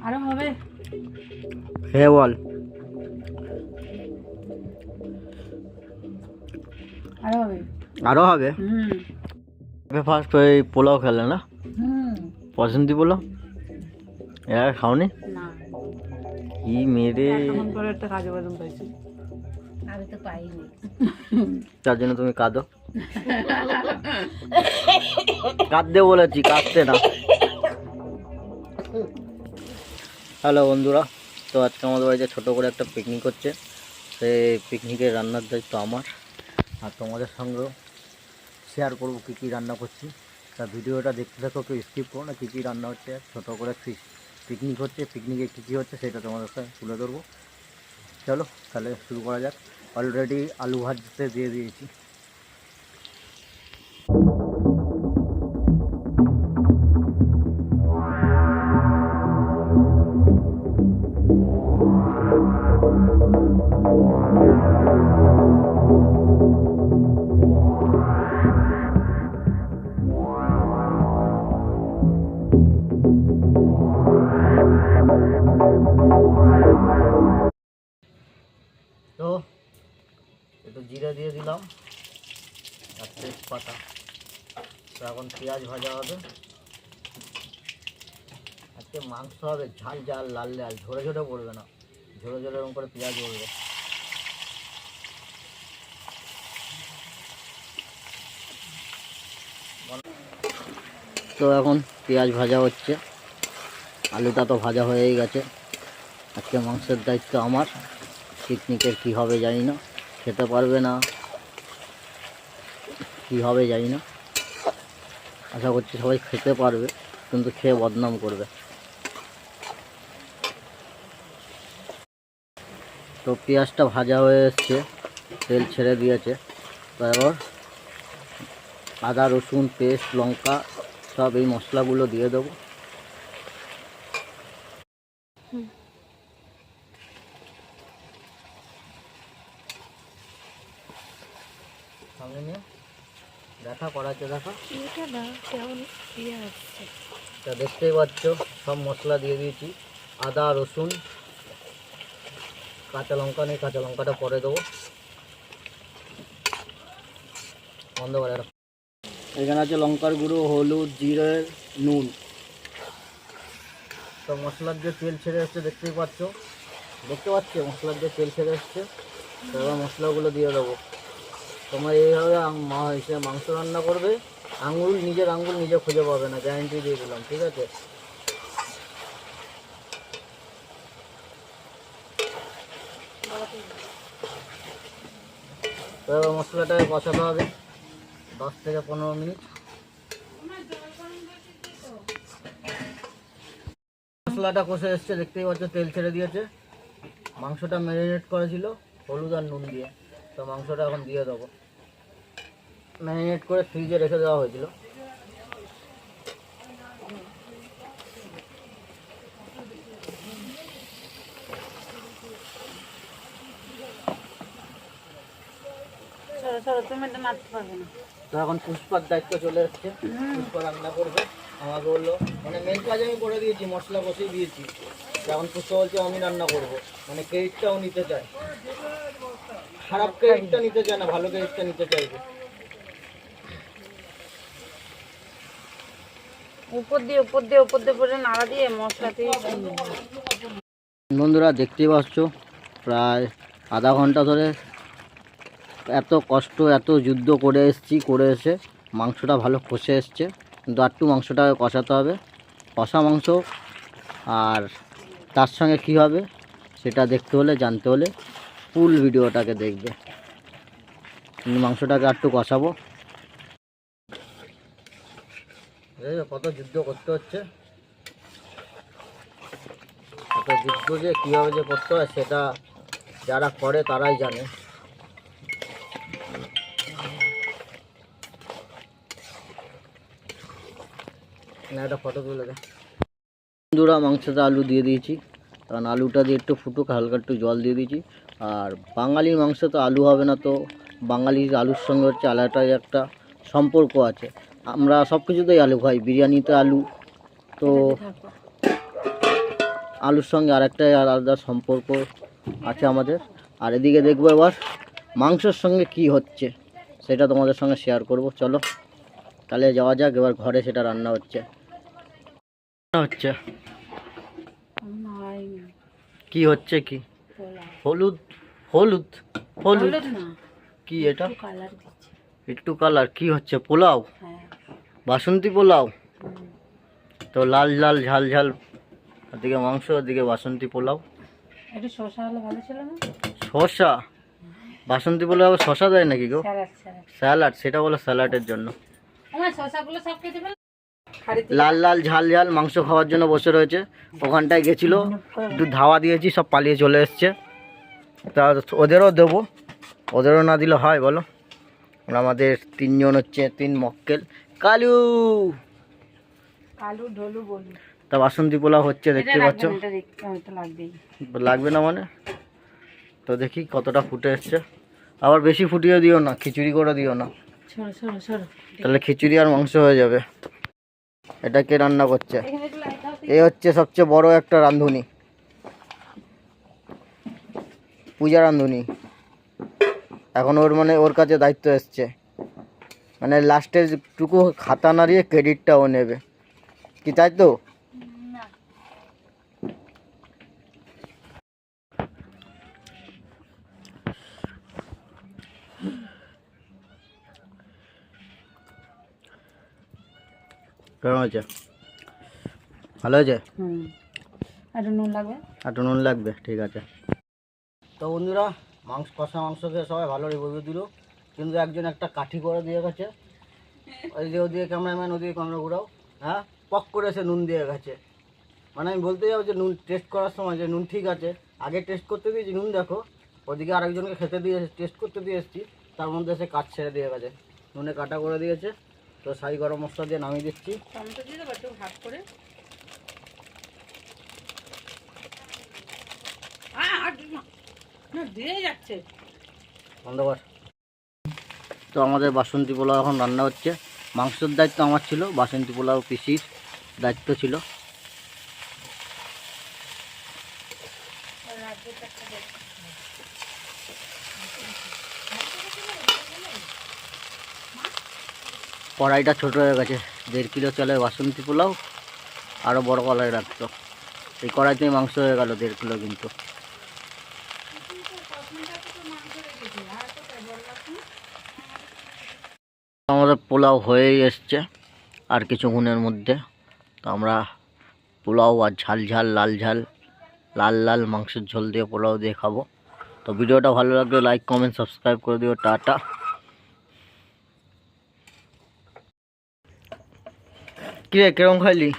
আরো হবে। খেয়ে বল। আরো হবে। আরো হবে। ফার্স্ট ওই পোলাও খেলে না, পছন্দি পোলাও, এরা খাওনি? না, কি মেরে, তখন পরে একটা কাজু বাদাম পাইছি, আমি তো পাইনি। তার জন্য তুমি কাঁদো? কাঁদতে বলেছি, কাঁদতে না। হ্যালো বন্ধুরা, তো আজকে আমাদের বাড়িতে ছোটো করে একটা পিকনিক হচ্ছে। সেই পিকনিকের রান্নার দায়িত্ব আমার, আর তোমাদের সঙ্গেও শেয়ার করবো কী কী রান্না করছি। তা ভিডিওটা দেখতে থাকো, কেউ স্কিপ করো না। কী কী রান্না হচ্ছে, ছোটো করে পিকনিক হচ্ছে, পিকনিকে কী কী হচ্ছে সেটা তোমাদের সাথে তুলে ধরবো। চলো তাহলে শুরু করা যাক। অলরেডি আলু ভাজতে দিয়ে দিয়েছি। তো একটু জিরে দিয়ে দিলাম আর তেজপাতা। তো এখন পেঁয়াজ ভাজা হবে। আজকে মাংস হবে ঝাল ঝাল, লাল লাল, ঝরে ঝরে পড়বে না, ঝরে ঝরে এরকম করে পেঁয়াজ পড়বে। তো এখন পেঁয়াজ ভাজা হচ্ছে, আলুটা তো ভাজা হয়েই গেছে। আজকে মাংসের দায়িত্ব আমার। পিকনিকের কী হবে জানি না, খেতে পারবে না কী হবে জানি না। আশা করছি সবাই খেতে পারবে, কিন্তু খেয়ে বদনাম করবে। তো পেঁয়াজটা ভাজা হয়ে এসছে, তেল ছেড়ে দিয়েছে। তো এবার আদা রসুন পেস্ট, লঙ্কা সব এই মশলাগুলো দিয়ে দেবো। সামনে নিয়ে দেখা করাচ্ছে, দেখা তা দেখতেই পাচ্ছ সব মশলা দিয়ে দিয়েছি। আদা রসুন, কাঁচা লঙ্কা নেই, কাঁচা লঙ্কাটা পরে দেবো। বন্ধ করে রাখো। এখানে আছে লঙ্কার গুঁড়ো, হলুদ, জিরে, নুন। তো মশলার যে তেল ছেড়ে এসছে দেখতেই পাচ্ছ, দেখতে পাচ্ছি মশলার যে তেল ছেড়ে এসছে। তো এবার মশলাগুলো দিয়ে দেবো। তোমরা এইভাবে মাংস রান্না করবে, নিজের আঙুল নিজে খুঁজে পাবে না, গ্যারান্টি দিয়ে দিলাম, ঠিক আছে? তো এবার মশলাটাকে কষাতে হবে 10 থেকে 15 মিনিট। মশলাটা কষে এসছে দেখতেই পাচ্ছ, তেল ছেড়ে দিয়েছে। মাংসটা ম্যারিনেট করেছিল হলুদ আর নুন দিয়ে। তো মাংসটা এখন দিয়ে দেবো। ম্যারিনেট করে ফ্রিজে রেখে দেওয়া হয়েছিল। তো এখন পুষ্পার দায়িত্ব চলে এসছে, পুষ্পা রান্না করবে। আমাকে বললো, মানে মেন কাজ আমি করে দিয়েছি, মশলা কষিয়ে দিয়েছি। এখন পুষ্পা বলছে আমি রান্না করবো, মানে ক্রেডিটটাও নিতে চায়। খারাপ ক্রেডিটটা নিতে চায় না, ভালো ক্রেডিটটা নিতে চাইবে। উপর দিয়ে পরে নাড়া দিয়ে মশলা দিয়ে। বন্ধুরা দেখতেই পাচ্ছ, প্রায় আধা ঘন্টা ধরে এত কষ্ট, এত যুদ্ধ করে এসে মাংসটা ভালো কষে এসছে। কিন্তু একটু মাংসটাকে কষাতে হবে, কষা মাংস। আর তার সঙ্গে কী হবে সেটা দেখতে হলে, জানতে হলে ফুল ভিডিওটাকে দেখবে। মাংসটাকে একটু কষাবো। কত যুদ্ধ করতে হচ্ছে, কত যুদ্ধ যে কীভাবে যে করতে হয় সেটা যারা করে তারাই জানে। না, একটা ফটো তুলে দে। বন্ধুরা মাংসতে আলু দিয়ে দিয়েছি, কারণ আলুটা দিয়ে একটু ফুটুক, হালকা একটু জল দিয়ে দিয়েছি। আর বাঙালির মাংস তো আলু হবে না, তো বাঙালির আলুর সঙ্গে হচ্ছে আলাদাই একটা সম্পর্ক আছে। আমরা সব কিছুতেই আলু খাই, বিরিয়ানিতে আলু। তো আলুর সঙ্গে আরেকটা আলাদা সম্পর্ক আছে আমাদের। আর এদিকে দেখবো এবার মাংসের সঙ্গে কি হচ্ছে সেটা তোমাদের সঙ্গে শেয়ার করব। চলো তাহলে যাওয়া যাক, এবার ঘরে সেটা রান্না হচ্ছে। হচ্ছে কি হচ্ছে কি? হলুদ হলুদ হলুদ কি এটা? একটু কালার কি হচ্ছে? পোলাও, বাসন্তী পোলাও। তো লাল লাল ঝাল ঝাল, ওদিকে মাংস, ওদিকে বাসন্তী পোলাও। একটু শসা হলে ভালো ছিল না? শসা? বাসন্তী পোলাও আবার শসা দেয় নাকি গো? স্যালাড, সেটা বলো স্যালাডের জন্য। শসাগুলো সব কেটে ফেল। লাল লাল ঝাল ঝাল মাংস খাওয়ার জন্য বসে রয়েছে। ওখানটায় গেছিলো, একটু ধাওয়া দিয়েছি, সব পালিয়ে চলে এসছে। তা ওদেরও দেবো, ওদেরও না দিলে হয় বলো? আমাদের তিনজন হচ্ছে, তিন মক্কেল। কালু কালু ঢোলু বলি। তা বাসন্তী পোলাও হচ্ছে, দেখতে পাচ্ছ। লাগবে না মানে? তো দেখি কতটা ফুটে এসছে। আবার বেশি ফুটিয়ে দিও না, খিচুড়ি করে দিও না, তাহলে খিচুড়ি আর মাংস হয়ে যাবে। এটা কে রান্না করছে? এ হচ্ছে সবচেয়ে বড় একটা রাঁধুনি, পূজা রাঁধুনি। এখন ওর মানে ওর কাছে দায়িত্ব এসছে, মানে লাস্টের টুকু খাতা নাড়িয়ে ক্রেডিটটা ও নেবে, কি তাই তো? কেমন আছে? ভালো আছে? একটু নুন লাগবে। একটু নুন লাগবে, ঠিক আছে। তো বন্ধুরা, কষা মাংসকে সবাই ভালো রিভিউ দিল, কিন্তু একজন একটা কাঠি করে দিয়ে গেছে। ওদিকে ক্যামেরাম্যান, ওদিকে ক্যামেরা ঘুরাও। হ্যাঁ, পক করে এসে নুন দিয়ে গেছে। মানে আমি বলতে যাবো যে নুন টেস্ট করার সময় যে নুন ঠিক আছে, আগে টেস্ট করতে দিয়েছি নুন দেখো, ওদিকে আরেকজনকে খেতে দিয়ে টেস্ট করতে দিয়ে এসেছি, তার মধ্যে সে কাঠ ছেড়ে দিয়ে গেছে, নুনে কাটা করে দিয়েছে। তো সাই গরম মশলা দিয়ে নামিয়ে দিচ্ছি। টমেটো দিয়ে দেবো একটু ভাগ করে। দিয়ে যাচ্ছে বন্ধ কর। তো আমাদের বাসন্তী পোলাও এখন রান্না হচ্ছে। মাংসের দায়িত্ব আমার ছিল, বাসন্তী পোলাও পিসির দায়িত্ব ছিল। কড়াইটা ছোট হয়ে গেছে, 1.5 কিলো চালের বাসন্তী পোলাও, আরও বড় কড়াই রাখতো। এই কড়াইতেই মাংস হয়ে গেল 1.5 কিলো। কিন্তু আমাদের পোলাও হয়েই এসছে আর কিছুক্ষণের মধ্যে। তো আমরা পোলাও আর ঝাল ঝাল লাল লাল মাংসের ঝোল দিয়ে পোলাও দিয়ে খাবো। তো ভিডিওটা ভালো লাগলে লাইক কমেন্ট সাবস্ক্রাইব করে দিও। টাটা। কিরে, কিরম খাইলি?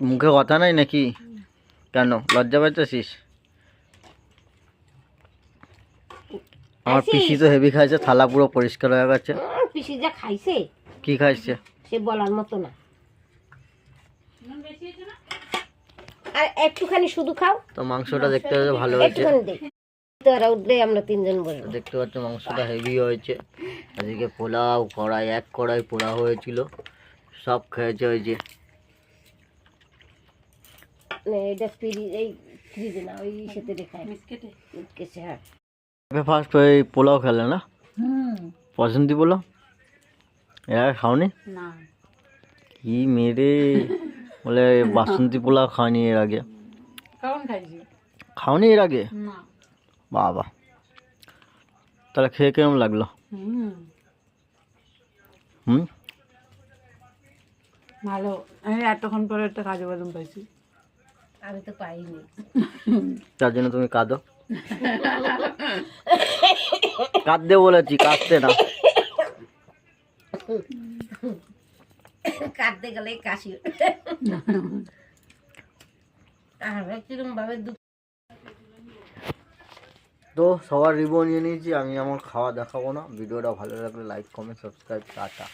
মুখে কথা নাই নাকি? কেন লজ্জা পাইতেছিস? আমার পিসি তো হেভি খাইছে, থালা পুরো পরিষ্কার হয়ে গেছে। পিসি যা খাইছে, কি খাইছে সে বলার মতো না। আর একটুখানি শুধু খাও। তো মাংসটা দেখতে ভালো হয়েছে, উঠলে আমরা তিনজন বলবো। দেখতে পাচ্ছ মাংসটা হেভি হয়েছে। এদিকে পোলাও, এক কড়াই পোলাও হয়েছিল, সব খেয়েছে। ওই যে এটা এই ফ্রিজে না, ওই সাথে দেখায় বিস্কিটে। হ্যাঁ, ফার্স্ট ওই পোলাও খেলে না? বাসন্তী পোলাও এরা খাওনি? না। কি মেরে বলে বাসন্তী পোলাও খাওনি এর আগে? খাওনি এর আগে? বাবা, তাহলে খেয়ে কেমন লাগলো? ভালো। আমি এতক্ষণ পরে একটা কাজু বাদাম পাইছি। আমি তো পাইনি, তার জন্য তুমি কাঁদো। কাঁদতে বলেছি, কাঁদতে না। কাঁদতে গেলে কাশি। কিরম ভাবে তো সবার রিভিউ নিয়ে নিয়েছি, আমি আমার খাওয়া দেখাবো না। ভিডিওটা ভালো লাগলে লাইক কমেন্ট সাবস্ক্রাইব। টাটা।